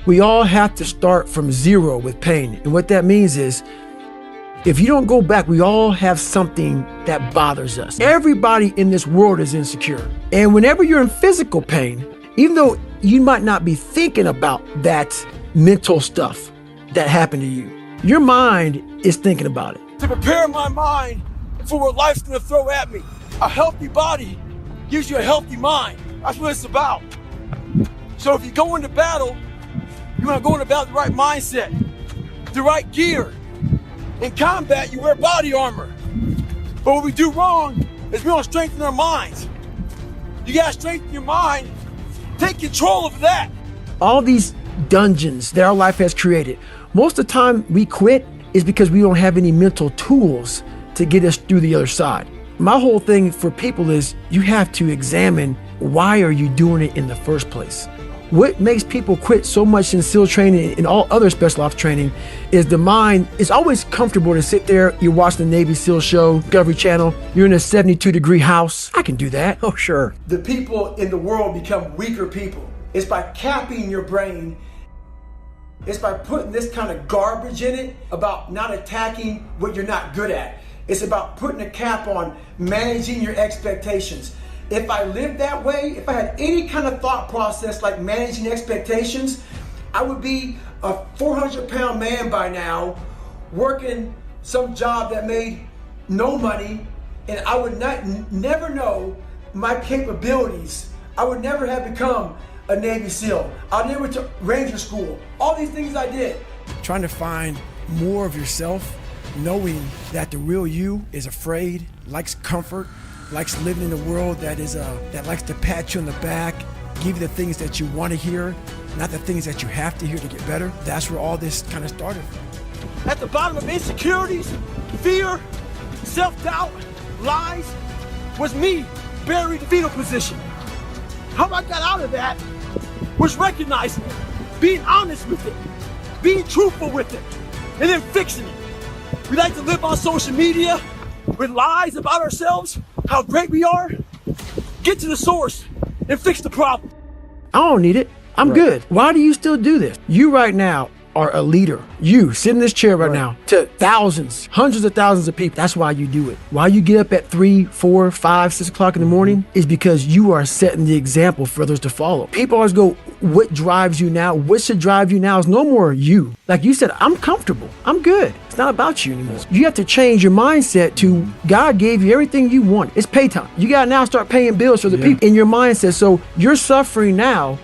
We all have to start from zero with pain. And what that means is, if you don't go back, we all have something that bothers us. Everybody in this world is insecure. And whenever you're in physical pain, even though you might not be thinking about that mental stuff that happened to you, your mind is thinking about it. To prepare my mind for what life's gonna throw at me. A healthy body gives you a healthy mind. That's what it's about. So if you go into battle, you wanna go into battle with the right mindset, the right gear. In combat, you wear body armor. But what we do wrong is we don't strengthen our minds. You gotta strengthen your mind. Take control of that. All these dungeons that our life has created, most of the time we quit is because we don't have any mental tools to get us through the other side. My whole thing for people is you have to examine, why are you doing it in the first place? What makes people quit so much in SEAL training and all other special ops training is the mind. It's always comfortable to sit there, you're watching the Navy SEAL show, Discovery Channel, you're in a 72-degree house. I can do that. Oh, sure. The people in the world become weaker people. It's by capping your brain. It's by putting this kind of garbage in it about not attacking what you're not good at. It's about putting a cap on managing your expectations. If I lived that way, if I had any kind of thought process like managing expectations, I would be a 400-pound man by now, working some job that made no money, and I would never know my capabilities. I would never have become a Navy SEAL. I never took Ranger School. All these things I did. Trying to find more of yourself, knowing that the real you is afraid, likes comfort, likes living in a world that likes to pat you on the back, give you the things that you want to hear, not the things that you have to hear to get better. That's where all this kind of started. At the bottom of insecurities, fear, self-doubt, lies, was me buried in fetal position. How I got out of that was recognizing it, being honest with it, being truthful with it, and then fixing it. We like to live on social media with lies about ourselves, how great we are. Get to the source and fix the problem. I don't need it. I'm good. Why do you still do this? You right now are a leader. You sit in this chair right now to thousands, hundreds of thousands of people. That's why you do it. Why you get up at 3, 4, 5, 6 o'clock in the morning is because you are setting the example for others to follow. People always go, what drives you now? What should drive you now is no more you. Like you said, I'm comfortable. I'm good. It's not about you anymore. You have to change your mindset to God gave you everything you want. It's pay time. You got to now start paying bills for the people in your mindset. So you're suffering now.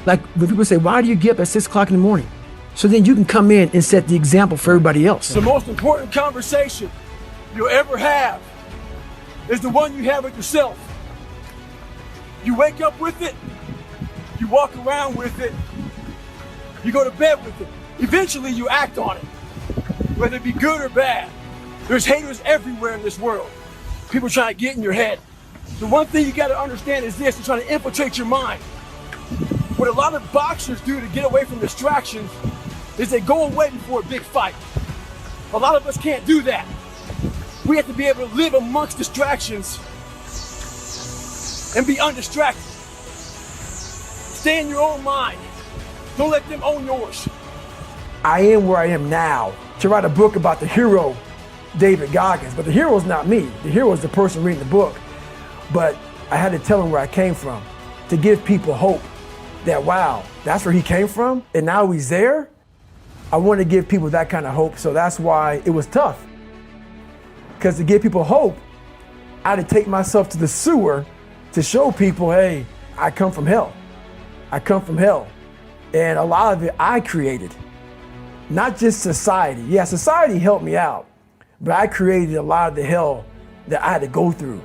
Like when people say, why do you get up at 6 o'clock in the morning? So then you can come in and set the example for everybody else. The most important conversation you'll ever have is the one you have with yourself. You wake up with it, you walk around with it, you go to bed with it. Eventually you act on it, whether it be good or bad. There's haters everywhere in this world. People trying to get in your head. The one thing you gotta understand is this, they're trying to infiltrate your mind. What a lot of boxers do to get away from distractions is they go away before a big fight. A lot of us can't do that. We have to be able to live amongst distractions and be undistracted. Stay in your own mind. Don't let them own yours. I am where I am now to write a book about the hero, David Goggins. But the hero is not me. The hero is the person reading the book. But I had to tell him where I came from to give people hope that, wow, that's where he came from and now he's there. I want to give people that kind of hope, so that's why it was tough. Because to give people hope, I had to take myself to the sewer to show people, hey, I come from hell. I come from hell. And a lot of it I created, not just society. Yeah, society helped me out, but I created a lot of the hell that I had to go through.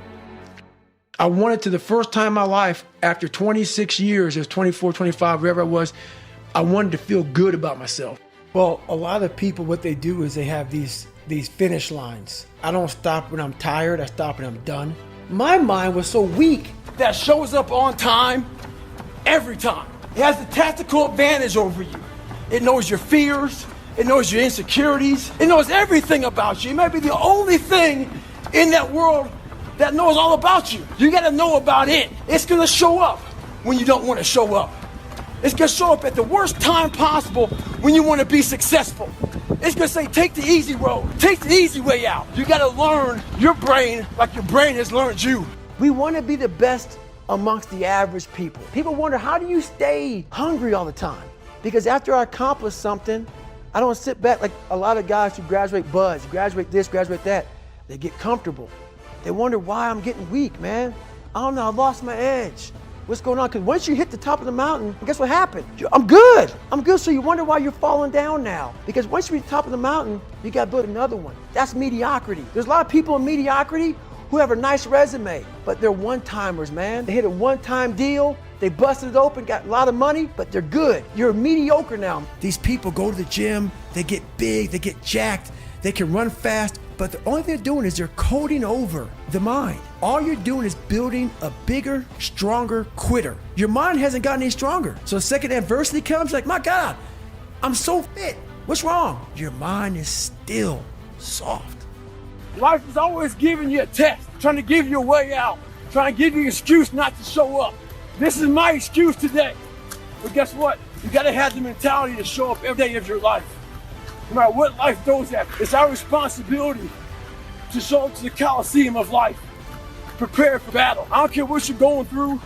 I wanted to, the first time in my life, after 26 years, it was 24, 25, wherever I was, I wanted to feel good about myself. Well, a lot of people, what they do is they have these finish lines. I don't stop when I'm tired, I stop when I'm done. My mind was so weak that shows up on time, every time. It has the tactical advantage over you. It knows your fears, it knows your insecurities, it knows everything about you. It might be the only thing in that world that knows all about you. You gotta know about it. It's gonna show up when you don't wanna show up. It's gonna show up at the worst time possible when you wanna be successful. It's gonna say, take the easy road, take the easy way out. You gotta learn your brain like your brain has learned you. We wanna be the best amongst the average people. People wonder, how do you stay hungry all the time? Because after I accomplish something, I don't sit back like a lot of guys who graduate buds, graduate this, graduate that. They get comfortable. They wonder why I'm getting weak, man. I don't know, I lost my edge. What's going on? Because once you hit the top of the mountain, guess what happened? I'm good. So you wonder why you're falling down now. Because once you reach the top of the mountain, you got to build another one. That's mediocrity. There's a lot of people in mediocrity who have a nice resume, but they're one-timers, man. They hit a one-time deal, they busted it open, got a lot of money, but they're good. You're mediocre now. These people go to the gym, they get big, they get jacked, they can run fast, but the only thing they're doing is they're coding over the mind. All you're doing is building a bigger, stronger quitter. Your mind hasn't gotten any stronger. So the second adversity comes, like, my God, I'm so fit. What's wrong? Your mind is still soft. Life is always giving you a test, trying to give you a way out, trying to give you an excuse not to show up. This is my excuse today. But guess what? You gotta have the mentality to show up every day of your life. No matter what life throws at you, it's our responsibility to show up to the Coliseum of life, prepare for battle. I don't care what you're going through,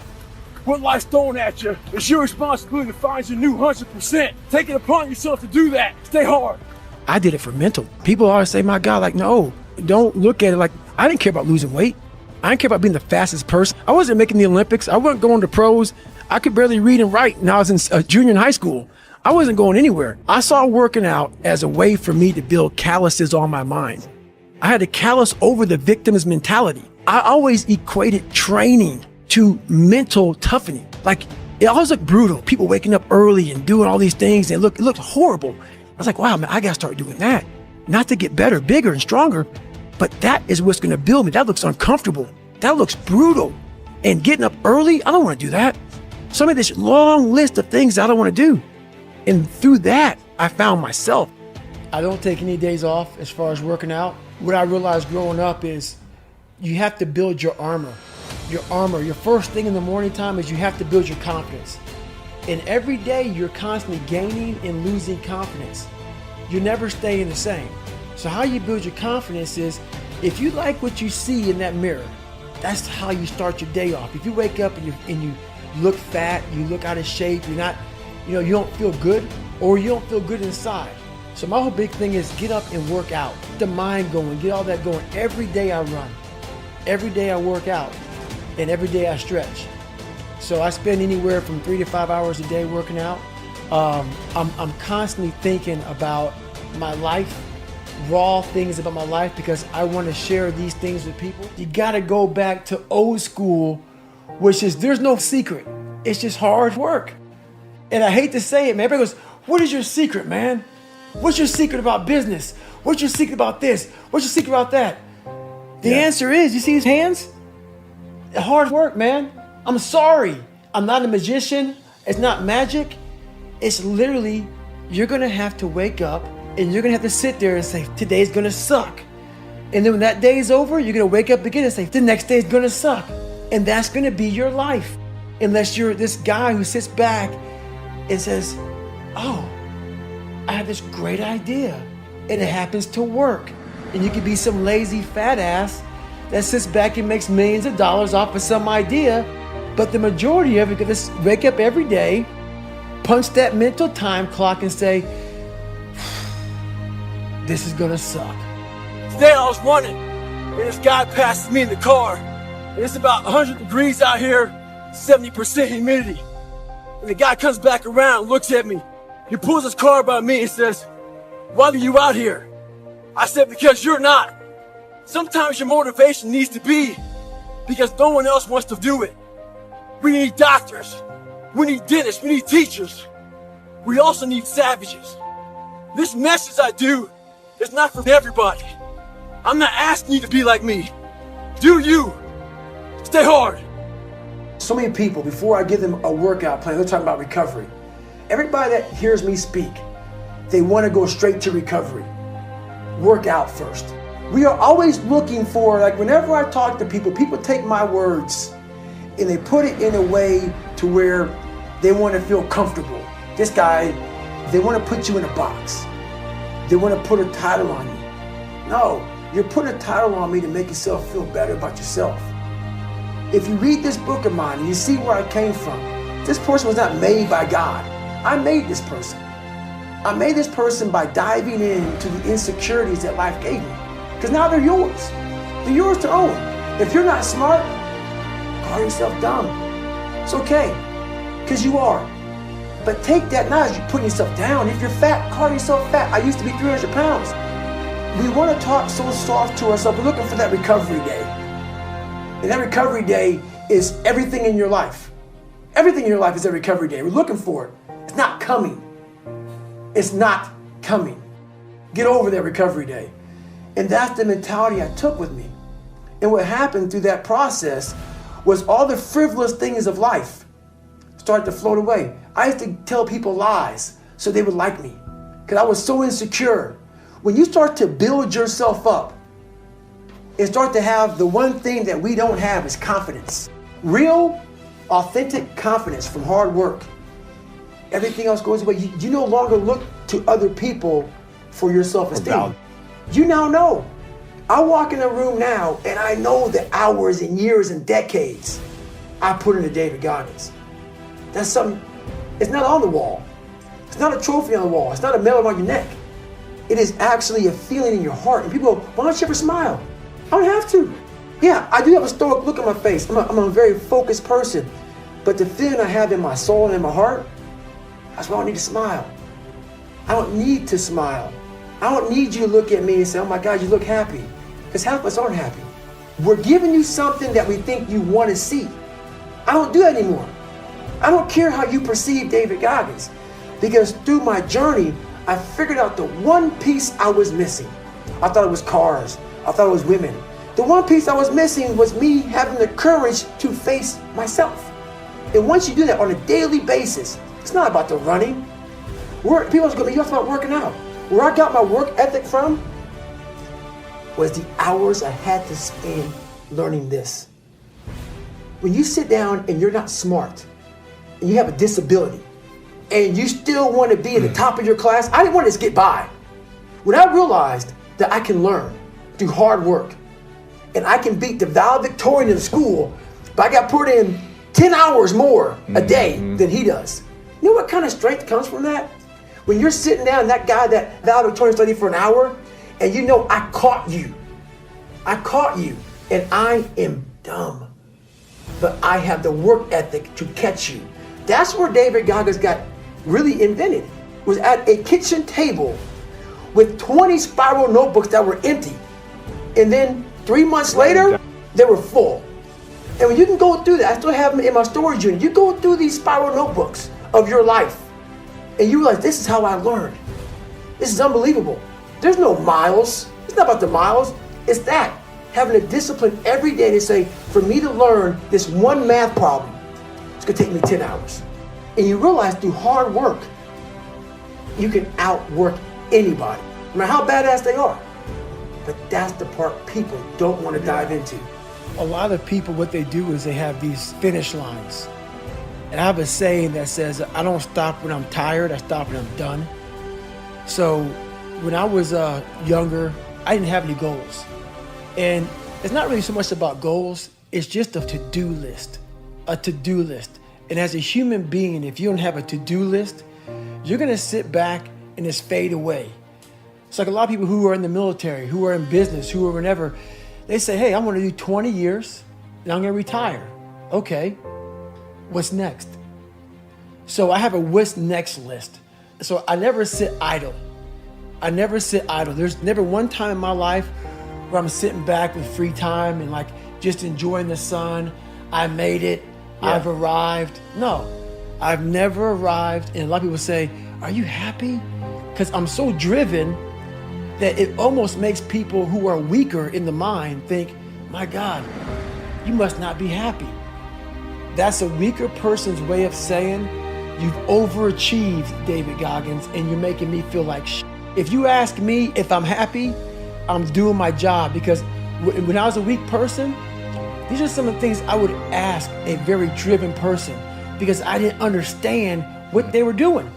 what life's throwing at you. It's your responsibility to find your new 100%. Take it upon yourself to do that. Stay hard. I did it for mental. People always say, my God, like, no, don't look at it like, I didn't care about losing weight. I didn't care about being the fastest person. I wasn't making the Olympics. I wasn't going to pros. I could barely read and write when I was in junior in high school. I wasn't going anywhere. I saw working out as a way for me to build calluses on my mind. I had to callous over the victim's mentality. I always equated training to mental toughening. Like, it always looked brutal. People waking up early and doing all these things, and it looked horrible. I was like, wow, man, I gotta start doing that. Not to get better, bigger, and stronger, but that is what's gonna build me. That looks uncomfortable. That looks brutal. And getting up early, I don't wanna do that. So I made this long list of things I don't wanna do. And through that, I found myself. I don't take any days off as far as working out. What I realized growing up is you have to build your armor. Your armor, your first thing in the morning time is you have to build your confidence. And every day you're constantly gaining and losing confidence. You're never staying the same. So how you build your confidence is, if you like what you see in that mirror, that's how you start your day off. If you wake up and you look fat, you look out of shape, you're not, you don't feel good, or you don't feel good inside. So my whole big thing is get up and work out. Get the mind going, get all that going. Every day I run, every day I work out, and every day I stretch. So I spend anywhere from 3 to 5 hours a day working out. I'm constantly thinking about my life, raw things about my life, because I want to share these things with people. You got to go back to old school, which is there's no secret. It's just hard work. And I hate to say it, man. Everybody goes, what is your secret, man? What's your secret about business? What's your secret about this? What's your secret about that? The answer is, you see his hands? Hard work, man. I'm sorry. I'm not a magician. It's not magic. It's literally, you're going to have to wake up and you're going to have to sit there and say, today's going to suck. And then when that day is over, you're going to wake up again and say, the next day is going to suck. And that's going to be your life. Unless you're this guy who sits back and says, oh, I have this great idea. And it happens to work. And you could be some lazy fat ass that sits back and makes millions of dollars off of some idea. But the majority of it, you're going to wake up every day, punch that mental time clock and say, this is going to suck. Today I was running and this guy passes me in the car. And it's about 100 degrees out here, 70% humidity. And the guy comes back around, looks at me. He pulls his car by me and says, why are you out here? I said, because you're not. Sometimes your motivation needs to be because no one else wants to do it. We need doctors. We need dentists. We need teachers. We also need savages. This message I do is not for everybody. I'm not asking you to be like me. Do you. Stay hard. So many people, before I give them a workout plan, they're talking about recovery. Everybody that hears me speak, they want to go straight to recovery. Work out first. We are always looking for, like whenever I talk to people, people take my words and they put it in a way to where They want to feel comfortable. This guy, they want to put you in a box. They want to put a title on you. No, you're putting a title on me to make yourself feel better about yourself. If you read this book of mine and you see where I came from, this person was not made by God. I made this person. I made this person by diving into the insecurities that life gave me. Because now they're yours. They're yours to own. If you're not smart, call yourself dumb. It's okay, because you are. But take that not as you're putting yourself down. If you're fat, call yourself fat. I used to be 300 pounds. We want to talk so soft to ourselves. We're looking for that recovery day. And that recovery day is everything in your life. Everything in your life is a recovery day. We're looking for it. It's not coming. It's not coming. Get over that recovery day. And that's the mentality I took with me. And what happened through that process was all the frivolous things of life started to float away. I used to tell people lies so they would like me because I was so insecure. When you start to build yourself up and start to have the one thing that we don't have is confidence. Real, authentic confidence from hard work. Everything else goes away. You no longer look to other people for your self-esteem. You now know. I walk in a room now and I know the hours and years and decades I put into David Goggins. That's something, it's not on the wall. It's not a trophy on the wall. It's not a medal around your neck. It is actually a feeling in your heart. And people go, why don't you ever smile? I don't have to. Yeah, I do have a stoic look on my face. I'm a very focused person. But the feeling I have in my soul and in my heart, that's why I don't need to smile. I don't need to smile. I don't need you to look at me and say, oh my God, you look happy. Because half of us aren't happy. We're giving you something that we think you want to see. I don't do that anymore. I don't care how you perceive David Goggins. Because through my journey, I figured out the one piece I was missing. I thought it was cars. I thought it was women. The one piece I was missing was me having the courage to face myself. And once you do that on a daily basis, it's not about the running. People are going to be, you have to about working out. Where I got my work ethic from was the hours I had to spend learning this. When you sit down and you're not smart, and you have a disability, and you still want to be at the top of your class, I didn't want to just get by. When I realized that I can learn through hard work, and I can beat the valedictorian in school, but I got put in 10 hours more a day than he does. You know what kind of strength comes from that? When you're sitting down, that guy, that valedictorian studied for an hour, and you know I caught you. I caught you, and I am dumb. But I have the work ethic to catch you. That's where David Goggins got really invented. Was at a kitchen table with 20 spiral notebooks that were empty. And then 3 months later, they were full. And when you can go through that, I still have them in my storage unit. You go through these spiral notebooks of your life, and you realize this is how I learned. This is unbelievable. There's no miles. It's not about the miles. It's that. Having a discipline every day to say, for me to learn this one math problem, it's going to take me 10 hours. And you realize through hard work, you can outwork anybody, no matter how badass they are. But that's the part people don't want to dive into. A lot of people, what they do is they have these finish lines. And I have a saying that says, I don't stop when I'm tired, I stop when I'm done. So when I was younger, I didn't have any goals. And it's not really so much about goals, it's just a to-do list. A to-do list. And as a human being, if you don't have a to-do list, you're gonna sit back and just fade away. It's like a lot of people who are in the military, who are in business, who are whatever, they say, hey, I'm gonna do 20 years and I'm gonna retire. Okay, what's next? So I have a what's next list. So I never sit idle. I never sit idle. There's never one time in my life where I'm sitting back with free time and like just enjoying the sun. I made it. Yeah. I've arrived. No, I've never arrived. And a lot of people say, are you happy? Because I'm so driven that it almost makes people who are weaker in the mind think, my God, you must not be happy. That's a weaker person's way of saying, you've overachieved, David Goggins, and you're making me feel like shit. If you ask me if I'm happy, I'm doing my job, because when I was a weak person, these are some of the things I would ask a very driven person. because I didn't understand what they were doing.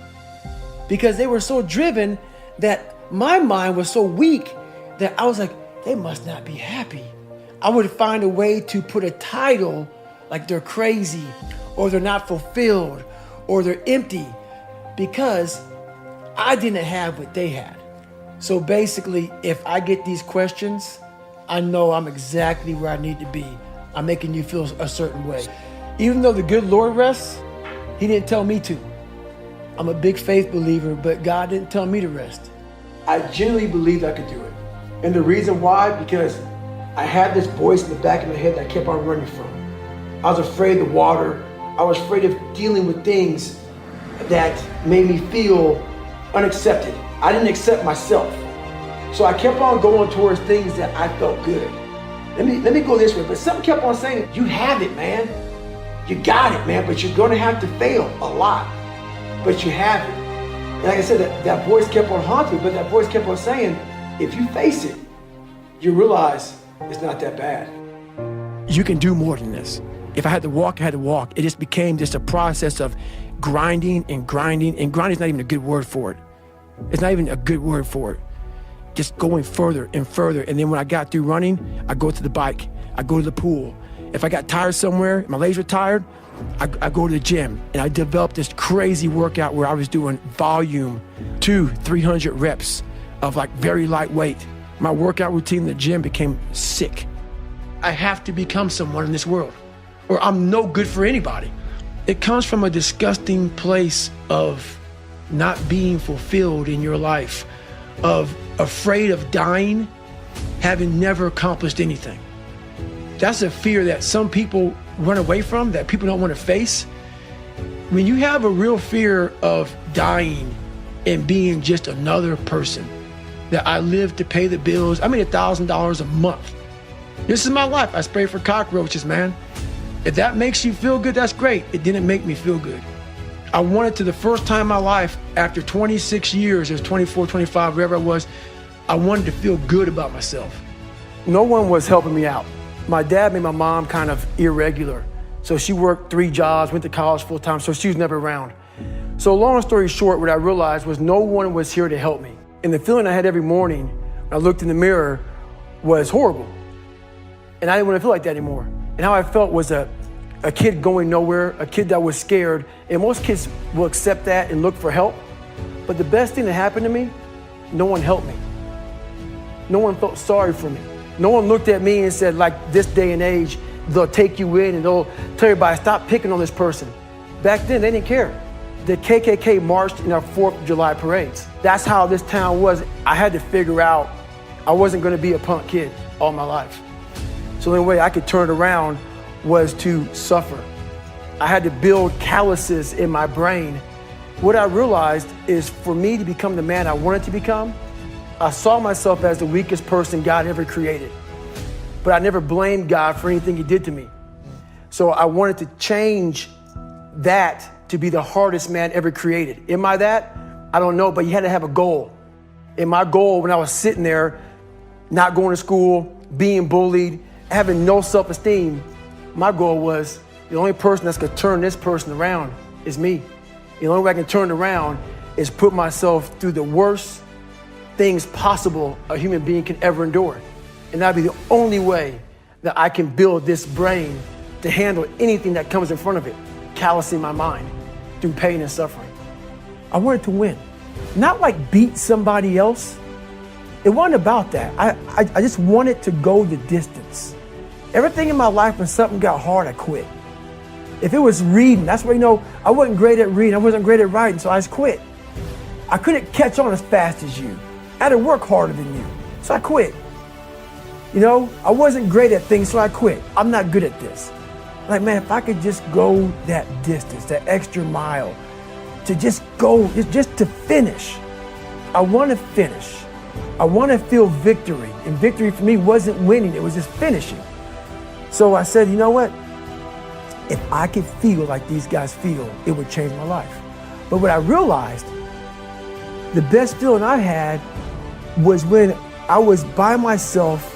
Because they were so driven that my mind was so weak that I was like, they must not be happy. I would find a way to put a title like they're crazy, or they're not fulfilled, or they're empty, because I didn't have what they had. So basically, if I get these questions, I know I'm exactly where I need to be. I'm making you feel a certain way. Even though the good Lord rests, He didn't tell me to. I'm a big faith believer, but God didn't tell me to rest. I genuinely believed I could do it. And the reason why, because I had this voice in the back of my head that I kept on running from. I was afraid of the water. I was afraid of dealing with things that made me feel unaccepted. I didn't accept myself. So I kept on going towards things that I felt good. Let me go this way, but something kept on saying, you have it, man. You got it, man, but you're gonna have to fail a lot, but you have it. And like I said, that voice kept on haunting me, but that voice kept on saying, if you face it, you realize it's not that bad. You can do more than this. If I had to walk, I had to walk. It just became just a process of grinding and grinding, and grinding is not even a good word for it. It's not even a good word for it. Just going further and further. And then when I got through running, I go to the bike, I go to the pool. If I got tired somewhere, my legs were tired, I go to the gym. And I developed this crazy workout where I was doing volume 200-300 reps of like very lightweight. My workout routine in the gym became sick. I have to become someone in this world, or I'm no good for anybody. It comes from a disgusting place of not being fulfilled in your life, of afraid of dying, having never accomplished anything. That's a fear that some people run away from, that people don't want to face. When you have a real fear of dying and being just another person, that I live to pay the bills. I made $1,000 a month. This is my life. I spray for cockroaches, man. If that makes you feel good, that's great. It didn't make me feel good. I wanted to, the first time in my life, after 26 years, it was 24, 25, wherever I was, I wanted to feel good about myself. No one was helping me out. My dad made my mom kind of irregular. So she worked 3 jobs, went to college full time, so she was never around. So long story short, what I realized was no one was here to help me. And the feeling I had every morning when I looked in the mirror was horrible. And I didn't want to feel like that anymore. And how I felt was a kid going nowhere, a kid that was scared. And most kids will accept that and look for help. But the best thing that happened to me, no one helped me. No one felt sorry for me. No one looked at me and said, like this day and age, they'll take you in and they'll tell everybody, stop picking on this person. Back then, they didn't care. The KKK marched in our 4th of July parades. That's how this town was. I had to figure out I wasn't gonna be a punk kid all my life. So the only way I could turn it around was to suffer. I had to build calluses in my brain. What I realized is for me to become the man I wanted to become, I saw myself as the weakest person God ever created. But I never blamed God for anything He did to me. So I wanted to change that to be the hardest man ever created. Am I that? I don't know, but you had to have a goal. And my goal when I was sitting there, not going to school, being bullied, having no self-esteem, my goal was the only person that's gonna turn this person around is me. The only way I can turn it around is put myself through the worst things possible a human being can ever endure. And that'd be the only way that I can build this brain to handle anything that comes in front of it, callousing my mind through pain and suffering. I wanted to win, not like beat somebody else. It wasn't about that. I just wanted to go the distance. Everything in my life, when something got hard, I quit. If it was reading, that's where, I wasn't great at reading, I wasn't great at writing, so I just quit. I couldn't catch on as fast as you. I had to work harder than you, so I quit. I wasn't great at things, so I quit. I'm not good at this. Like, man, if I could just go that distance, that extra mile, to just go, just to finish. I want to finish. I want to feel victory. And victory for me wasn't winning, it was just finishing. So I said, you know what? If I could feel like these guys feel, it would change my life. But what I realized, the best feeling I had was when I was by myself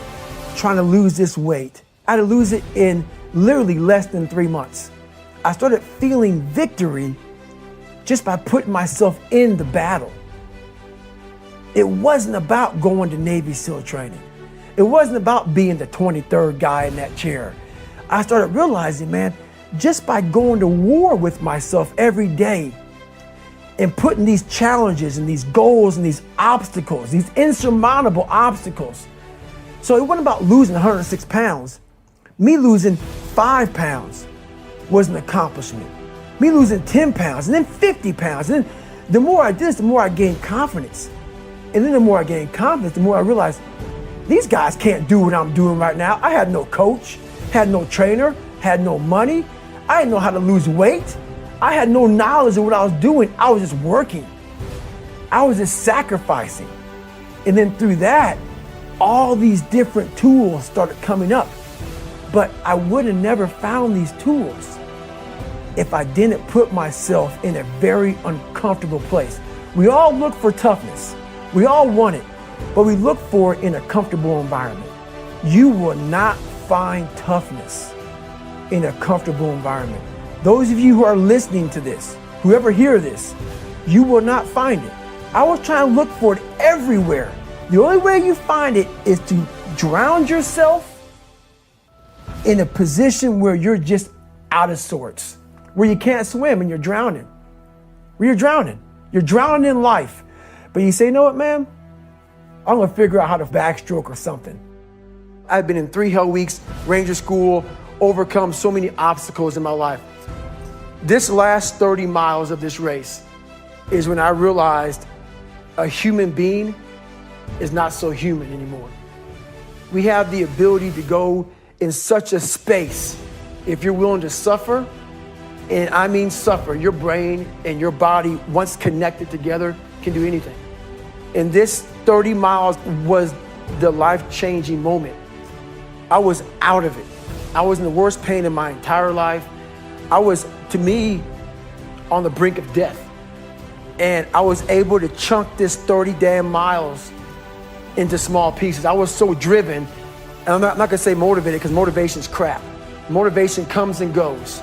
trying to lose this weight. I had to lose it in literally less than 3 months. I started feeling victory just by putting myself in the battle. It wasn't about going to Navy SEAL training. It wasn't about being the 23rd guy in that chair. I started realizing, man, just by going to war with myself every day and putting these challenges and these goals and these obstacles, these insurmountable obstacles. So it wasn't about losing 106 pounds. Me losing 5 pounds was an accomplishment. Me losing 10 pounds and then 50 pounds. And then the more I did this, the more I gained confidence. And then the more I gained confidence, the more I realized these guys can't do what I'm doing right now. I had no coach, had no trainer, had no money. I didn't know how to lose weight. I had no knowledge of what I was doing. I was just working. I was just sacrificing. And then through that, all these different tools started coming up. But I would have never found these tools if I didn't put myself in a very uncomfortable place. We all look for toughness. We all want it, but we look for it in a comfortable environment. You will not find toughness in a comfortable environment. Those of you who are listening to this, whoever hear this, you will not find it. I was trying to look for it everywhere. The only way you find it is to drown yourself in a position where you're just out of sorts, where you can't swim and you're drowning. Where you're drowning. You're drowning in life. But you say, you know what, man? I'm gonna figure out how to backstroke or something. I've been in 3 hell weeks, Ranger School, overcome so many obstacles in my life. This last 30 miles of this race is when I realized a human being is not so human anymore. We have the ability to go in such a space if you're willing to suffer, and I mean suffer. Your brain and your body, once connected together, can do anything. And this 30 miles was the life-changing moment. I was out of it. I was in the worst pain in my entire life. I was, to me, on the brink of death. And I was able to chunk this 30 damn miles into small pieces. I was so driven, and I'm not gonna say motivated, because motivation's crap. Motivation comes and goes.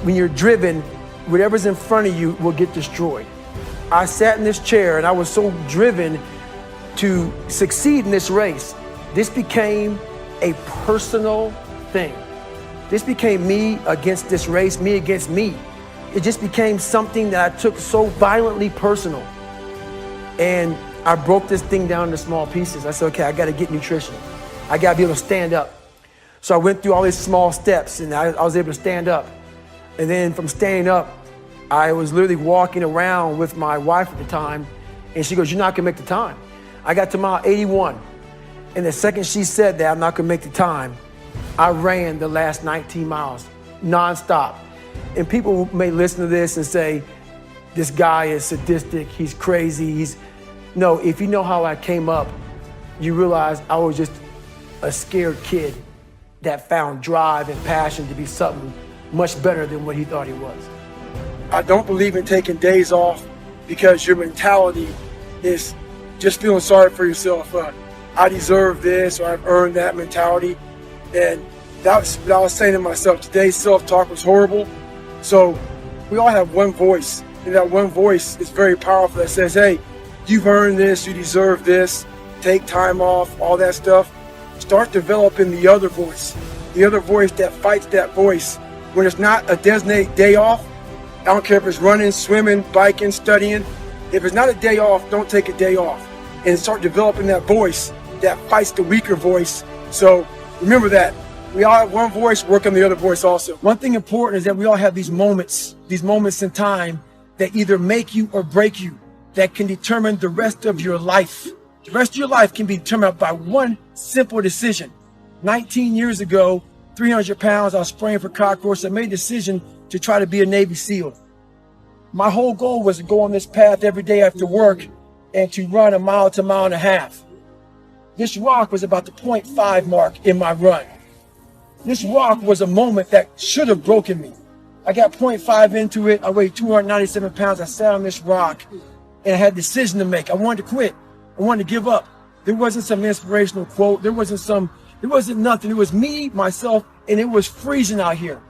When you're driven, whatever's in front of you will get destroyed. I sat in this chair and I was so driven to succeed in this race. This became a personal thing. This became me against this race, me against me. It just became something that I took so violently personal. And I broke this thing down into small pieces. I said, okay, I gotta get nutrition. I gotta be able to stand up. So I went through all these small steps and I was able to stand up. And then from standing up, I was literally walking around with my wife at the time, and she goes, you're not gonna make the time. I got to mile 81, and the second she said that I'm not gonna make the time, I ran the last 19 miles, nonstop. And people may listen to this and say, this guy is sadistic, he's crazy, No, if you know how I came up, you realize I was just a scared kid that found drive and passion to be something much better than what he thought he was. I don't believe in taking days off because your mentality is just feeling sorry for yourself. I deserve this, or I've earned that mentality. And that's what I was saying to myself. Today's self-talk was horrible. So we all have one voice, and that one voice is very powerful that says, hey, you've earned this, you deserve this, take time off, all that stuff. Start developing the other voice that fights that voice. When it's not a designated day off, I don't care if it's running, swimming, biking, studying. If it's not a day off, don't take a day off. And start developing that voice that fights the weaker voice. So remember that. We all have one voice, work on the other voice also. One thing important is that we all have these moments in time that either make you or break you, that can determine the rest of your life. The rest of your life can be determined by one simple decision. 19 years ago, 300 pounds, I was spraying for cockroaches. I made a decision to try to be a Navy SEAL. My whole goal was to go on this path every day after work and to run 1 mile to 1.5 miles. This rock was about the 0.5 mark in my run. This rock was a moment that should have broken me. I got 0.5 into it. I weighed 297 pounds. I sat on this rock and I had a decision to make. I wanted to quit. I wanted to give up. There wasn't some inspirational quote. There wasn't nothing. It was me, myself, and it was freezing out here.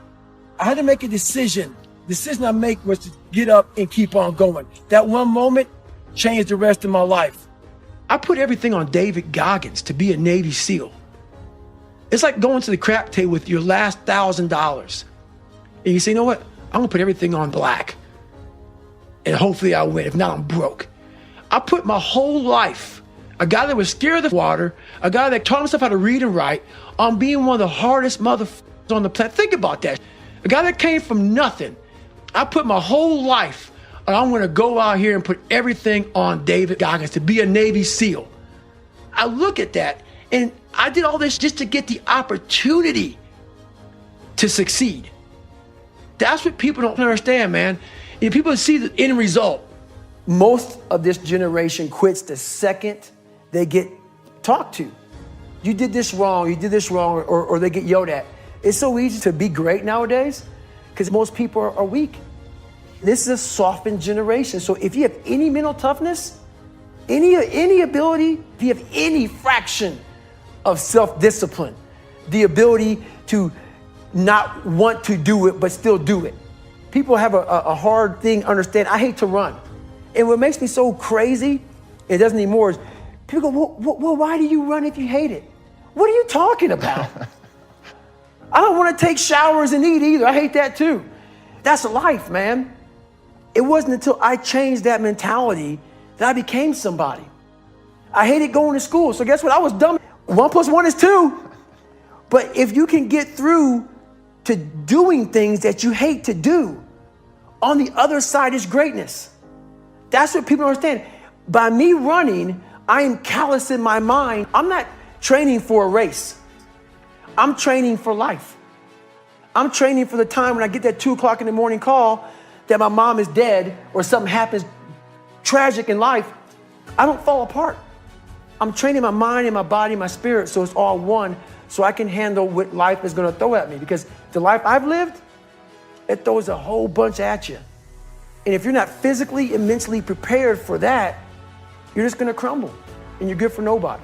I had to make a decision. The decision I make was to get up and keep on going. That one moment changed the rest of my life. I put everything on David Goggins to be a Navy SEAL. It's like going to the crap table with your last $1,000. And you say, you know what? I'm gonna put everything on black. And hopefully I'll win. If not, I'm broke. I put my whole life, a guy that was scared of the water, a guy that taught himself how to read and write, on being one of the hardest motherfuckers on the planet. Think about that. A guy that came from nothing. I put my whole life, and I'm gonna go out here and put everything on David Goggins to be a Navy SEAL. I look at that, and I did all this just to get the opportunity to succeed. That's what people don't understand, man. If people see the end result, most of this generation quits the second they get talked to. You did this wrong, or they get yelled at. It's so easy to be great nowadays because most people are weak. This is a softened generation. So if you have any mental toughness, any ability, if you have any fraction of self-discipline, the ability to not want to do it, but still do it. People have a hard thing to understand. I hate to run. And what makes me so crazy, it doesn't anymore, is people go, well, why do you run if you hate it? What are you talking about? I don't want to take showers and eat either. I hate that too. That's life, man. It wasn't until I changed that mentality that I became somebody. I hated going to school. So guess what? I was dumb. 1 + 1 is 2. But if you can get through to doing things that you hate to do, on the other side is greatness. That's what people don't understand. By me running, I am callous in my mind. I'm not training for a race. I'm training for life. I'm training for the time when I get that 2 o'clock in the morning call that my mom is dead or something happens tragic in life. I don't fall apart. I'm training my mind and my body and my spirit so it's all one, so I can handle what life is going to throw at me. Because the life I've lived, it throws a whole bunch at you. And if you're not physically and mentally prepared for that, you're just going to crumble and you're good for nobody.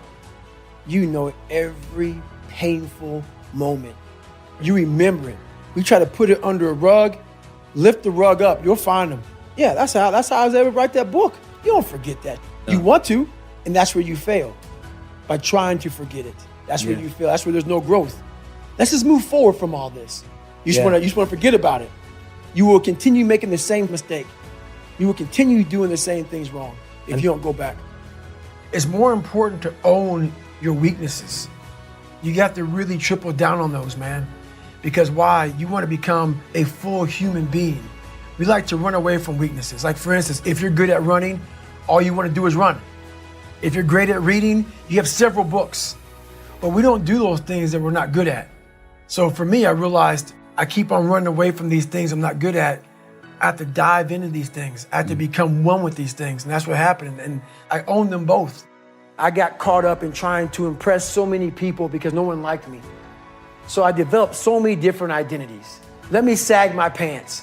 You know every painful moment. You remember it. We try to put it under a rug, lift the rug up, you'll find them. Yeah, that's how I was able to write that book. You don't forget that. No. You want to, and that's where you fail. By trying to forget it. That's where you fail. That's where there's no growth. Let's just move forward from all this. You just want to forget about it. You will continue making the same mistake. You will continue doing the same things wrong if you don't go back. It's more important to own your weaknesses. You got to really triple down on those, man. Because why? You want to become a full human being. We like to run away from weaknesses. Like for instance, if you're good at running, all you want to do is run. If you're great at reading, you have several books. But we don't do those things that we're not good at. So for me, I realized I keep on running away from these things I'm not good at. I have to dive into these things. I have to become one with these things. And that's what happened. And I own them both. I got caught up in trying to impress so many people because no one liked me. So I developed so many different identities. Let me sag my pants.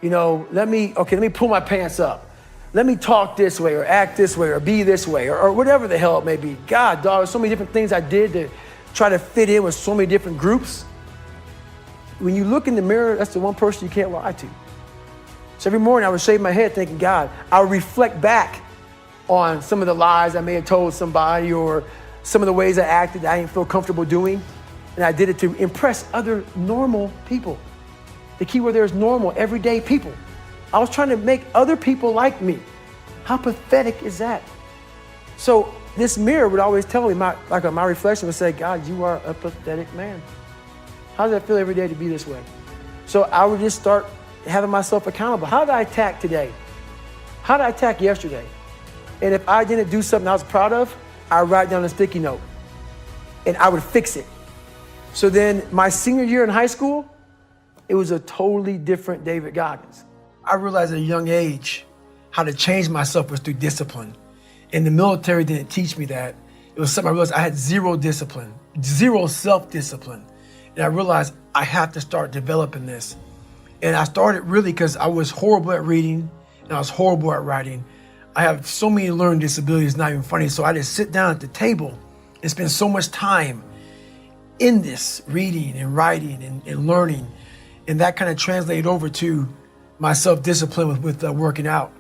Let me pull my pants up. Let me talk this way or act this way or be this way or whatever the hell it may be. God, dog, there's so many different things I did to try to fit in with so many different groups. When you look in the mirror, that's the one person you can't lie to. So every morning I would shave my head thinking, God, I would reflect back on some of the lies I may have told somebody or some of the ways I acted that I didn't feel comfortable doing. And I did it to impress other normal people. The key word there is normal, everyday people. I was trying to make other people like me. How pathetic is that? So this mirror would always tell me, my reflection would say, God, you are a pathetic man. How does that feel every day to be this way? So I would just start having myself accountable. How did I attack today? How did I attack yesterday? And if I didn't do something I was proud of, I would write down a sticky note and I would fix it. So then my senior year in high school, it was a totally different David Goggins. I realized at a young age how to change myself was through discipline. And the military didn't teach me that. It was something I realized I had zero discipline, zero self-discipline. And I realized I have to start developing this. And I started really because I was horrible at reading and I was horrible at writing. I have so many learning disabilities, it's not even funny. So I just sit down at the table and spend so much time in this, reading and writing and learning. And that kind of translated over to my self-discipline with working out.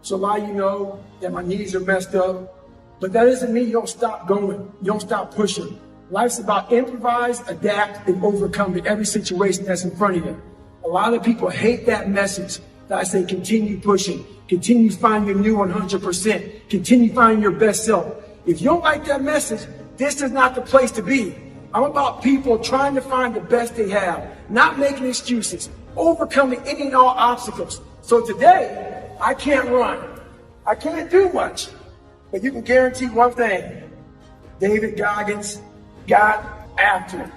So a lot of you know that my knees are messed up, but that doesn't mean you don't stop going. You don't stop pushing. Life's about improvise, adapt, and overcome to every situation that's in front of you. A lot of people hate that message that I say continue pushing, continue finding your new 100%, continue finding your best self. If you don't like that message, this is not the place to be. I'm about people trying to find the best they have, not making excuses, overcoming any and all obstacles. So today, I can't run. I can't do much. But you can guarantee one thing. David Goggins got after it.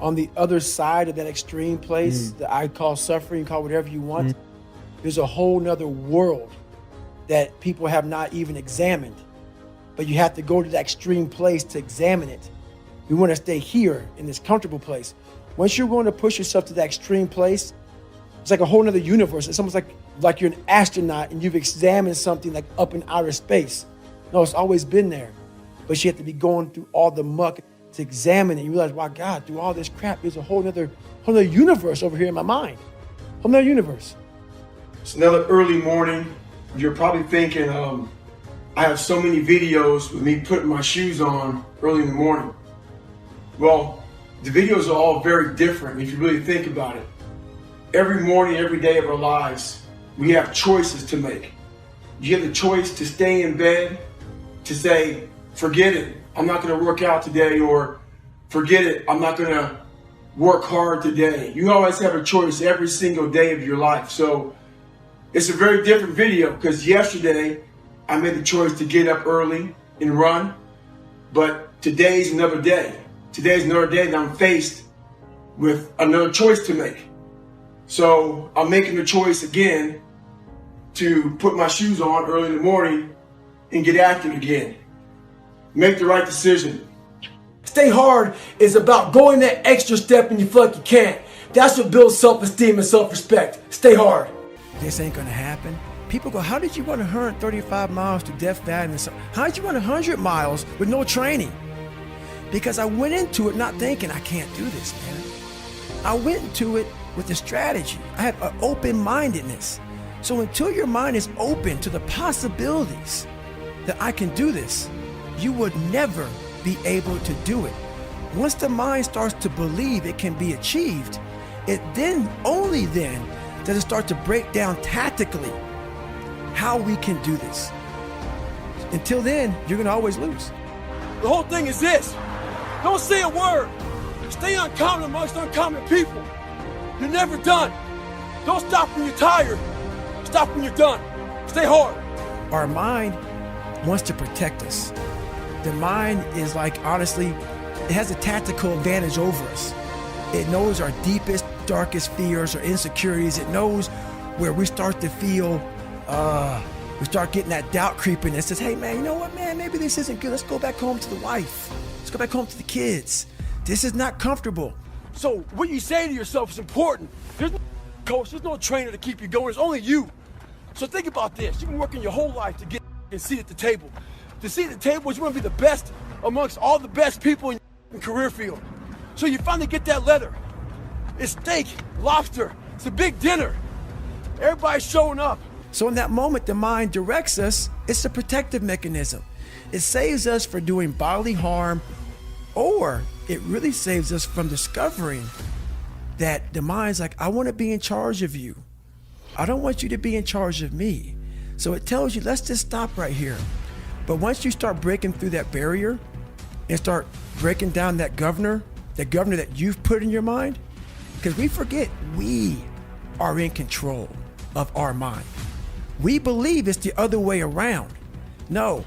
On the other side of that extreme place that I call suffering, call whatever you want, there's a whole nother world that people have not even examined. But you have to go to that extreme place to examine it. We want to stay here in this comfortable place. Once you're willing to push yourself to that extreme place, it's like a whole nother universe. It's almost like you're an astronaut and you've examined something like up in outer space. No, it's always been there. But you have to be going through all the muck to examine it. You realize, wow, God, through all this crap, there's a whole nother universe over here in my mind. Whole nother universe. It's another early morning. You're probably thinking, I have so many videos with me putting my shoes on early in the morning. Well, the videos are all very different if you really think about it. Every morning, every day of our lives, we have choices to make. You have the choice to stay in bed, to say, forget it, I'm not gonna work out today, or forget it, I'm not gonna work hard today. You always have a choice every single day of your life. So it's a very different video because yesterday I made the choice to get up early and run, but today's another day. Today's another day that I'm faced with another choice to make. So I'm making the choice again to put my shoes on early in the morning and get active again. Make the right decision. Stay hard is about going that extra step and you feel like you can't. That's what builds self-esteem and self-respect. Stay hard. This ain't gonna happen. People go, how did you run 135 miles to Death Valley? How did you run 100 miles with no training? Because I went into it not thinking, I can't do this, man. I went into it with a strategy. I had an open-mindedness. So until your mind is open to the possibilities that I can do this, you would never be able to do it. Once the mind starts to believe it can be achieved, it then, only then, does it start to break down tactically how we can do this. Until then, you're gonna always lose. The whole thing is this. Don't say a word. Stay uncommon amongst uncommon people. You're never done. Don't stop when you're tired. Stop when you're done. Stay hard. Our mind wants to protect us. The mind is like, honestly, it has a tactical advantage over us. It knows our deepest, darkest fears or insecurities. It knows where we start to feel, we start getting that doubt creeping. It says, hey man, you know what, man, maybe this isn't good. Let's go back home to the wife. Let's go back home to the kids. This is not comfortable. So what you say to yourself is important. There's no coach, there's no trainer to keep you going. It's only you. So think about this. You've been working your whole life to get a seat at the table. The seat at the table is you want to be the best amongst all the best people in your career field. So you finally get that letter. It's steak, lobster. It's a big dinner. Everybody's showing up. So in that moment, the mind directs us. It's a protective mechanism. It saves us from doing bodily harm, or it really saves us from discovering that the mind's like, I want to be in charge of you. I don't want you to be in charge of me. So it tells you, let's just stop right here. But once you start breaking through that barrier and start breaking down that governor that you've put in your mind, because we forget we are in control of our mind. We believe it's the other way around. No,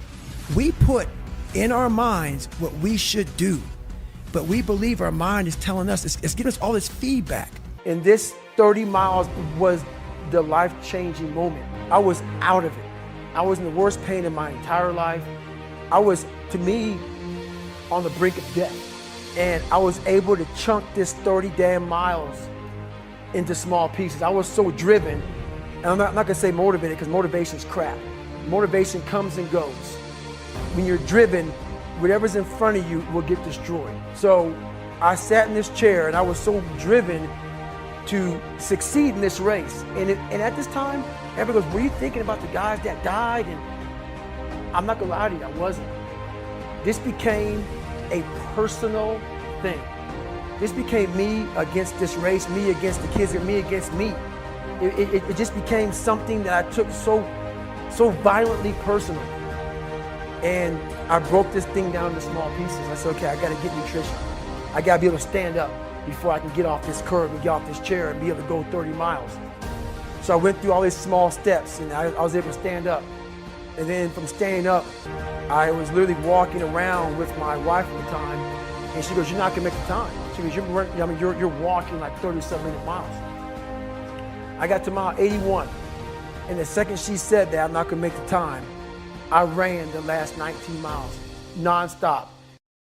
we put in our minds what we should do, but we believe our mind is telling us, it's giving us all this feedback. And this 30 miles was the life-changing moment. I was out of it. I was in the worst pain in my entire life. I was, to me, on the brink of death. And I was able to chunk this 30 damn miles into small pieces. I was so driven, and I'm not gonna say motivated because motivation's crap. Motivation comes and goes. When you're driven, whatever's in front of you will get destroyed. So I sat in this chair and I was so driven to succeed in this race. And at this time, everybody goes, were you thinking about the guys that died? And I'm not gonna lie to you, I wasn't. This became a personal thing. This became me against this race, me against the kids, and me against me. It just became something that I took so violently personal. And I broke this thing down into small pieces. I said, okay, I gotta get nutrition. I gotta be able to stand up before I can get off this curb and get off this chair and be able to go 30 miles. So I went through all these small steps and I was able to stand up. And then from standing up, I was literally walking around with my wife at the time, and she goes, you're not gonna make the time. She goes, you're walking like 37-minute miles. I got to mile 81, and the second she said that I'm not gonna make the time, I ran the last 19 miles, nonstop.